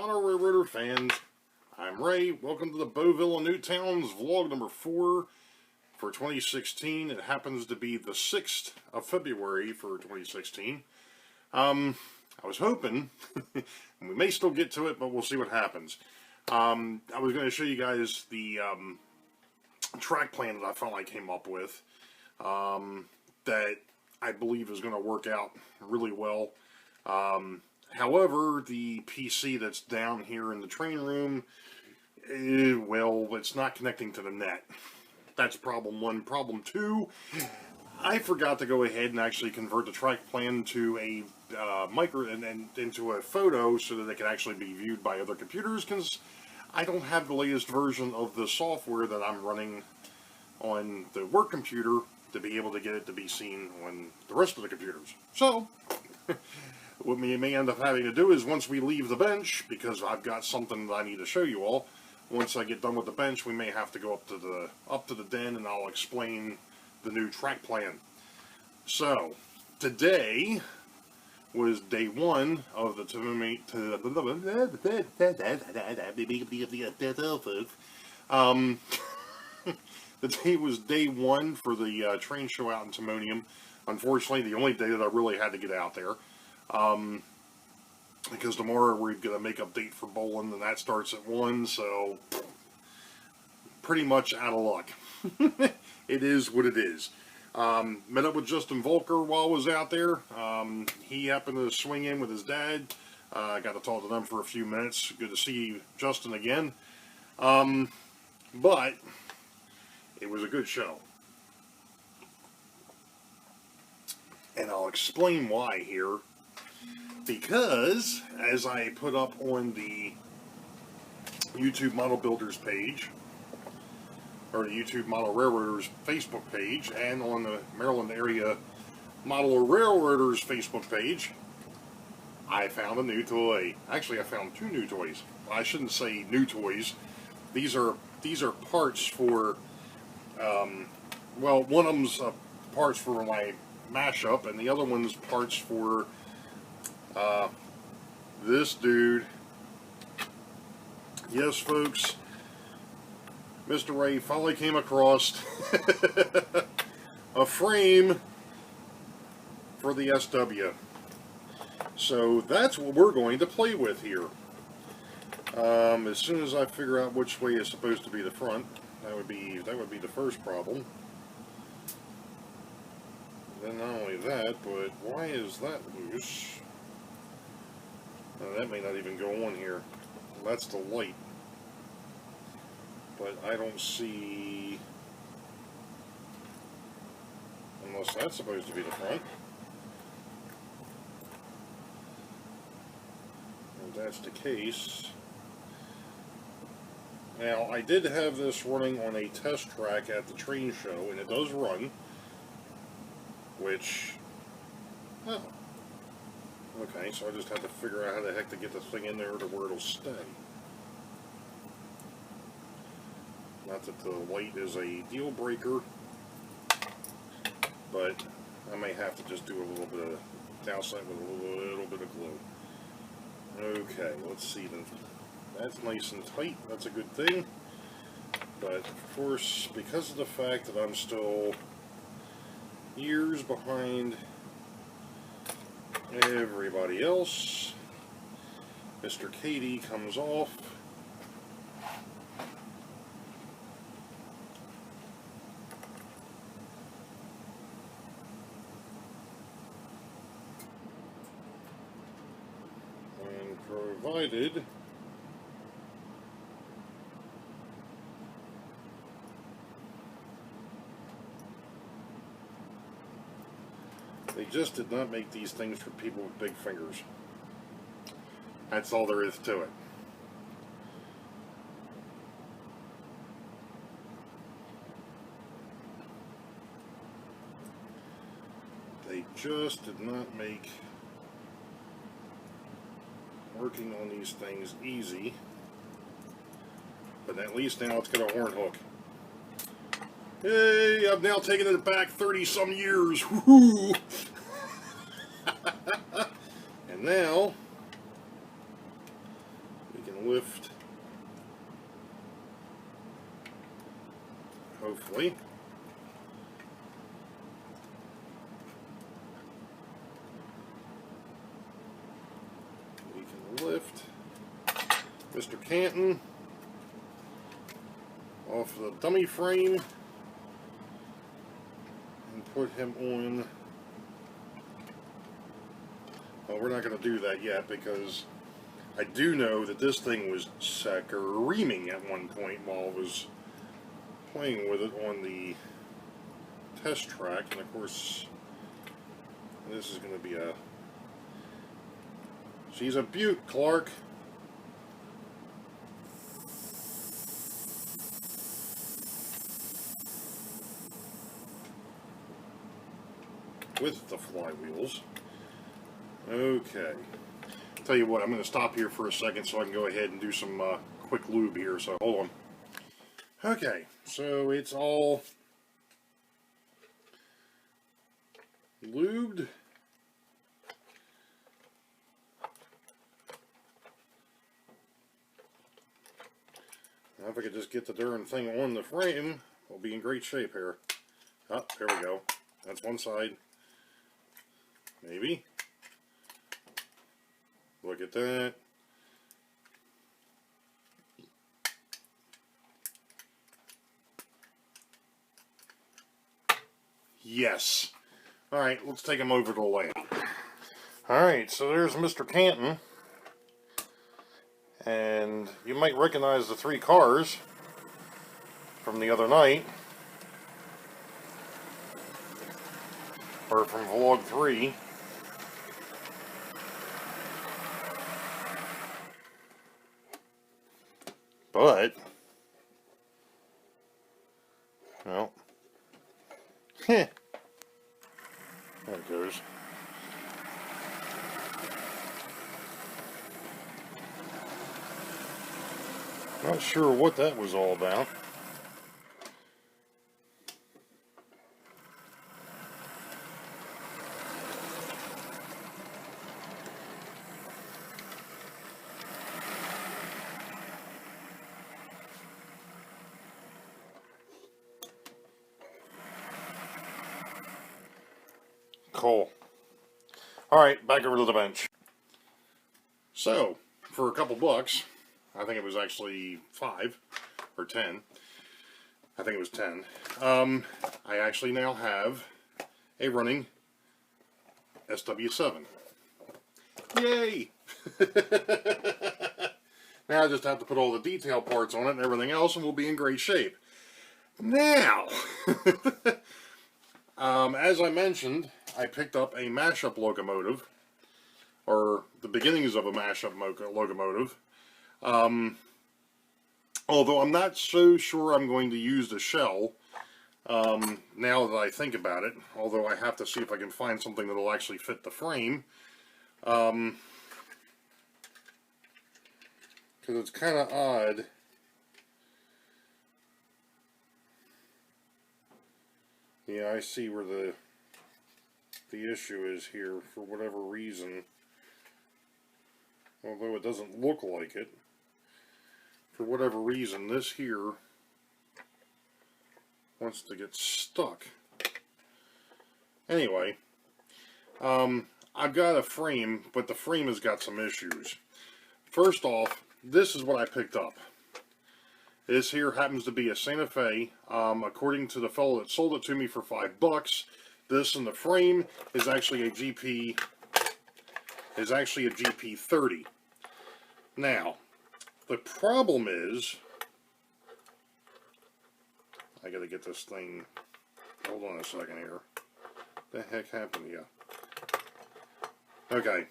Toronto Railroader fans. I'm Ray. Welcome to the Boeville and Newtown's vlog number 4 for 2016. It happens to be the 6th of February for 2016. I was hoping, and we may still get to it, but we'll see what happens. I was going to show you guys the track plan that I finally came up with that I believe is going to work out really well. However, the PC that's down here in the train room, well, it's not connecting to the net. That's problem 1. Problem 2, I forgot to go ahead and actually convert the track plan to a and into a photo so that it can actually be viewed by other computers, because I don't have the latest version of the software that I'm running on the work computer to be able to get it to be seen on the rest of the computers. So what we may end up having to do is, once we leave the bench, because I've got something that I need to show you all, once I get done with the bench, we may have to go up to the den, and I'll explain the new track plan. So today was day 1 of the the day was day 1 for the train show out in Timonium. Unfortunately, the only day that I really had to get out there. Because tomorrow we've got a makeup date for bowling, and that starts at 1, so pretty much out of luck. It is what it is. Met up with Justin Volker while I was out there. He happened to swing in with his dad. I got to talk to them for a few minutes. Good to see Justin again. But it was a good show. And I'll explain why here. Because, as I put up on the YouTube Model Builders page, or the YouTube Model Railroaders Facebook page, and on the Maryland Area Model Railroaders Facebook page, I found a new toy. Actually, I found 2 new toys. I shouldn't say new toys. These are parts for, well, one of them's parts for my mashup, and the other one's parts for this dude. Yes, folks, Mr. Ray finally came across a frame for the SW. So that's what we're going to play with here. As soon as I figure out which way is supposed to be the front, that would be the first problem. Then not only that, but why is that loose? That may not even go on here. That's the light. But I don't see... Unless that's supposed to be the front. If that's the case... Now, I did have this running on a test track at the train show, and it does run. Which... Oh. Okay, so I just have to figure out how the heck to get this thing in there to where it'll stay. Not that the light is a deal breaker, but I may have to just do a little bit of douse it with a little bit of glue. Okay, let's see then. That's nice and tight, that's a good thing. But of course, because of the fact that I'm still years behind everybody else, Mr. Katie comes off. And provided they just did not make these things for people with big fingers. That's all there is to it. They just did not make working on these things easy. But at least now it's got a horn hook. Hey, I've now taken it back 30-some years. Woohoo! And now, we lift. Hopefully. We can lift Mr. Canton off the dummy frame and put him on. Well, we're not going to do that yet because I do know that this thing was screaming at one point while I was playing with it on the test track, and of course this is going to be a... She's a beaut, Clark. With the flywheels. Okay. Tell you what, I'm going to stop here for a second so I can go ahead and do some quick lube here, so hold on. Okay, so it's all lubed. Now if I could just get the darn thing on the frame, we'll be in great shape here. Oh, there we go. That's one side. Maybe. Look at that. Yes. Alright, let's take him over to the layout. Alright, so there's Mr. Canton. And you might recognize the 3 cars from the other night. Or from Vlog 3. But, well, there it goes. Not sure what that was all about. Cool. Alright, back over to the bench. So, for a couple bucks, I think it was actually 5 or 10. I think it was 10. I actually now have a running SW7. Yay! Now I just have to put all the detail parts on it and everything else, and we'll be in great shape. Now, as I mentioned, I picked up a mashup locomotive, or the beginnings of a mashup locomotive. Although I'm not so sure I'm going to use the shell now that I think about it, although I have to see if I can find something that will actually fit the frame. Because it's kind of odd. Yeah, I see where the issue is here for whatever reason. Although it doesn't look like it. For whatever reason, this here wants to get stuck. Anyway, I've got a frame, but the frame has got some issues. First off, this is what I picked up. This here happens to be a Santa Fe. According to the fellow that sold it to me for $5, this in the frame is actually a GP. Is actually a GP30. Now, the problem is, I gotta get this thing. Hold on a second here. What the heck happened here? Okay.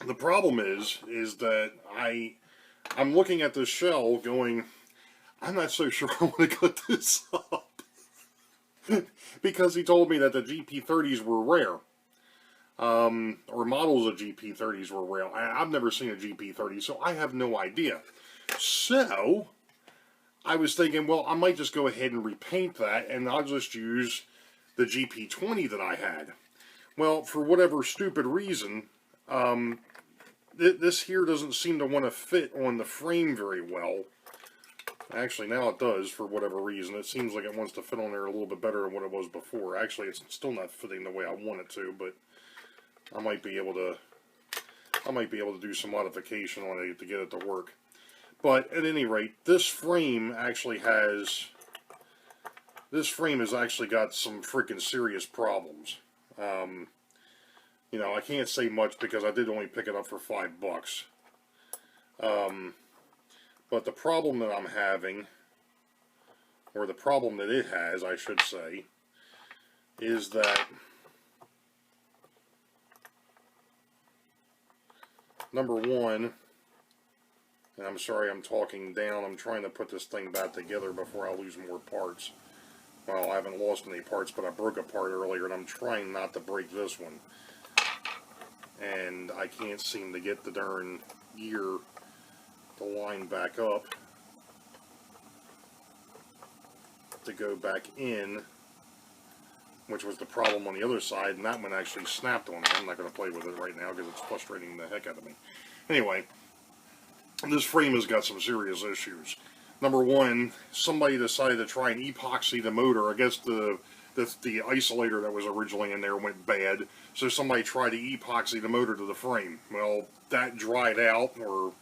The problem is that I'm looking at this shell going, I'm not so sure I want to cut this up. Because he told me that the GP30s were rare. Or models of GP30s were rare. I've never seen a GP30, so I have no idea. So, I was thinking, well, I might just go ahead and repaint that, and I'll just use the GP20 that I had. Well, for whatever stupid reason, this here doesn't seem to want to fit on the frame very well. Actually, now it does for whatever reason. It seems like it wants to fit on there a little bit better than what it was before. Actually, it's still not fitting the way I want it to, but I might be able to do some modification on it to get it to work. But at any rate, this frame has actually got some freaking serious problems. You know, I can't say much because I did only pick it up for $5. But the problem that I'm having, or the problem that it has, I should say, is that number one, and I'm sorry I'm talking down, I'm trying to put this thing back together before I lose more parts. Well, I haven't lost any parts, but I broke a part earlier, and I'm trying not to break this one. And I can't seem to get the darn gear to line back up to go back in, which was the problem on the other side, and that one actually snapped on me. I'm not going to play with it right now because it's frustrating the heck out of me. Anyway, this frame has got some serious issues. Number one, somebody decided to try and epoxy the motor. I guess the isolator that was originally in there went bad, so somebody tried to epoxy the motor to the frame. Well, that dried out or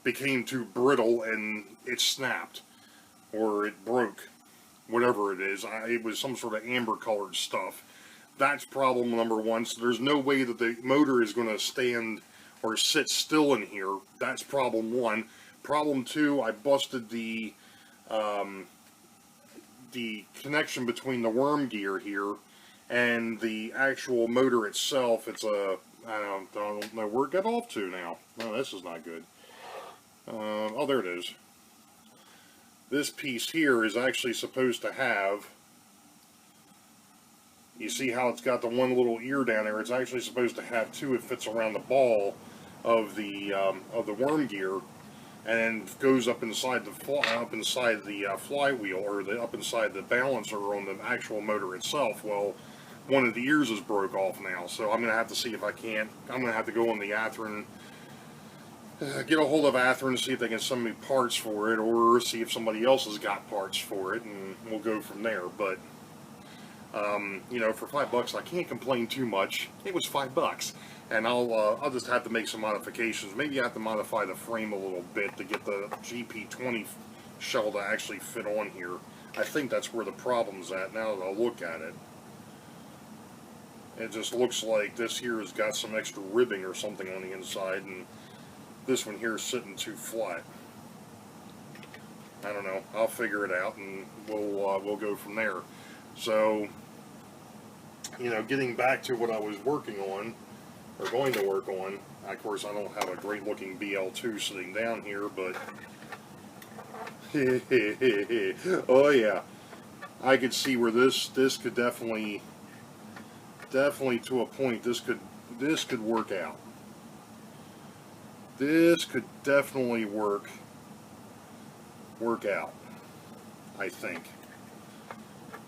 became too brittle and it snapped, or it broke, whatever it is. It was some sort of amber colored stuff. That's problem number one. So there's no way that the motor is going to stand or sit still in here. That's problem one. Problem two, I busted the connection between the worm gear here and the actual motor itself. It's a, I don't know where it got off to now. No, this is not good. Oh, there it is. This piece here is actually supposed to have, you see how it's got the one little ear down there? It's actually supposed to have two. It fits around the ball of the worm gear, and then goes up inside the flywheel, or up inside the balancer on the actual motor itself. Well, one of the ears is broke off now, so I'm going to have to see if I can't. I'm going to have to go on the Athearn, get a hold of Athearn, see if they can send me parts for it, or see if somebody else has got parts for it, and we'll go from there. But you know, for $5, I can't complain too much. It was $5, and I'll just have to make some modifications. Maybe I have to modify the frame a little bit to get the GP20 shell to actually fit on here. I think that's where the problem's at now that I look at it. It just looks like this here has got some extra ribbing or something on the inside, and this one here is sitting too flat. I don't know. I'll figure it out, and we'll go from there. So, you know, getting back to what I was working on, or going to work on. Of course, I don't have a great looking BL2 sitting down here, but oh yeah, I could see where this could definitely to a point, this could work out. This could definitely work out, I think.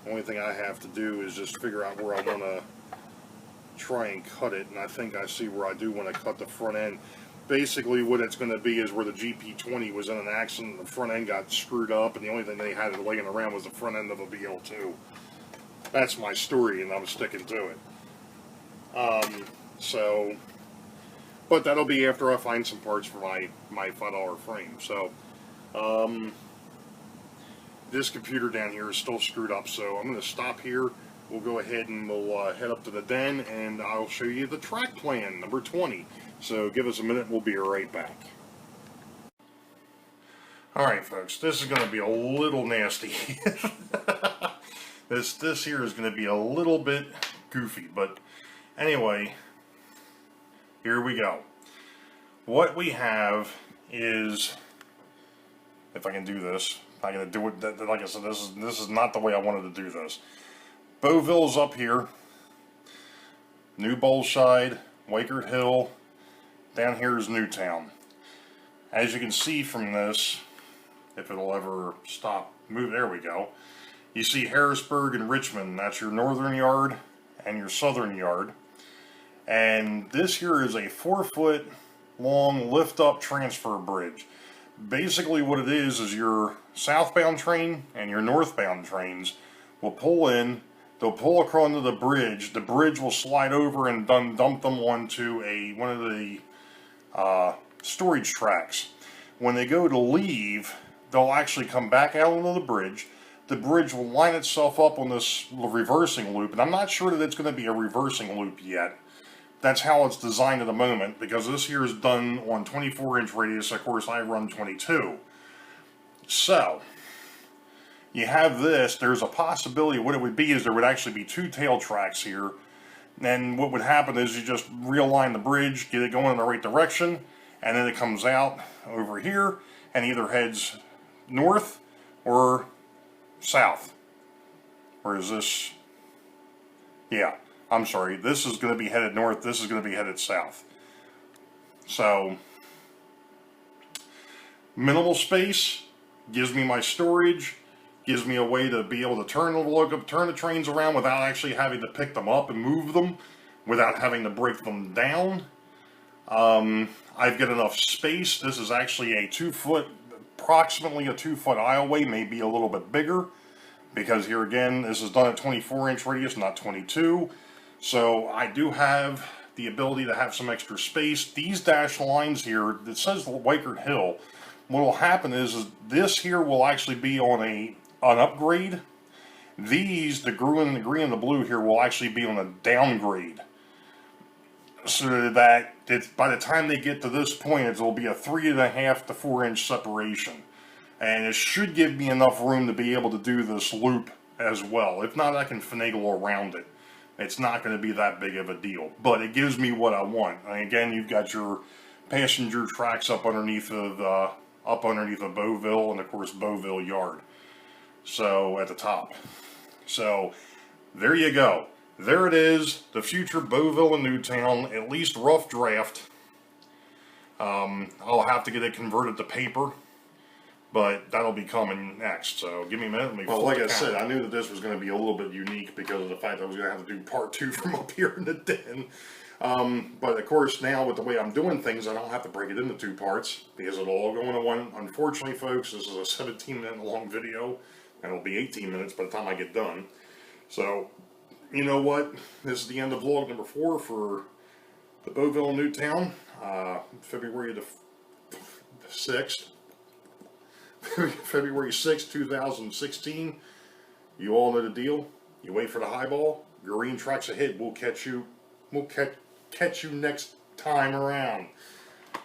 The only thing I have to do is just figure out where I want to try and cut it, and I think I see where I do want to cut the front end. Basically what it's going to be is where the GP20 was in an accident, the front end got screwed up, and the only thing they had laying around was the front end of a BL2. That's my story, and I'm sticking to it. But that'll be after I find some parts for my $5 frame. So, this computer down here is still screwed up, so I'm going to stop here. We'll go ahead and we'll head up to the den, and I'll show you the track plan, number 20. So give us a minute, we'll be right back. Alright folks, this is going to be a little nasty. This here is going to be a little bit goofy, but anyway, here we go. What we have is, if I can do this, I'm going to do it, like I said, this is not the way I wanted to do this. Boeville's up here, New Bolshide, Wakert Hill, down here is Newtown. As you can see from this, if it'll ever stop, move, there we go. You see Harrisburg and Richmond, that's your northern yard and your southern yard. And this here is a 4-foot long lift-up transfer bridge. Basically what it is your southbound train and your northbound trains will pull in, they'll pull across the bridge will slide over and dump them onto one of the storage tracks. When they go to leave, they'll actually come back out onto the bridge. The bridge will line itself up on this reversing loop, and I'm not sure that it's going to be a reversing loop yet. That's how it's designed at the moment, because this here is done on 24-inch radius. Of course, I run 22. So, you have this. There's a possibility. What it would be is there would actually be two tail tracks here. And what would happen is you just realign the bridge, get it going in the right direction, and then it comes out over here and either heads north or south. Or is this? Yeah. I'm sorry, this is going to be headed north, this is going to be headed south. So, minimal space, gives me my storage, gives me a way to be able to turn the trains around without actually having to pick them up and move them, without having to break them down. I've got enough space. This is actually a 2-foot, approximately a 2-foot aisleway, maybe a little bit bigger, because here again, this is done at 24-inch radius, not 22. So I do have the ability to have some extra space. These dashed lines here, it says Wykert Hill. What will happen is this here will actually be on an upgrade. These, the green and the blue here, will actually be on a downgrade. So that by the time they get to this point, it will be a 3.5 to 4-inch separation. And it should give me enough room to be able to do this loop as well. If not, I can finagle around it. It's not going to be that big of a deal, but it gives me what I want. And again, you've got your passenger tracks up underneath of Boeville, and of course Boeville Yard. So at the top. So there you go. There it is. The future Boeville and Newtown, at least rough draft. I'll have to get it converted to paper, but that'll be coming next. So give me a minute. Well, like I said, I knew that this was going to be a little bit unique because of the fact that I was going to have to do part 2 from up here in the den. But of course, now with the way I'm doing things, I don't have to break it into 2 parts because it'll all go into one. Unfortunately, folks, this is a 17-minute long video, and it'll be 18 minutes by the time I get done. So, you know what? This is the end of vlog number 4 for the Boeville and Newtown, February the 6th. February 6, 2016. You all know the deal. You wait for the highball. Green tracks ahead. We'll catch you next time around.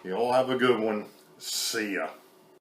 You all have a good one. See ya.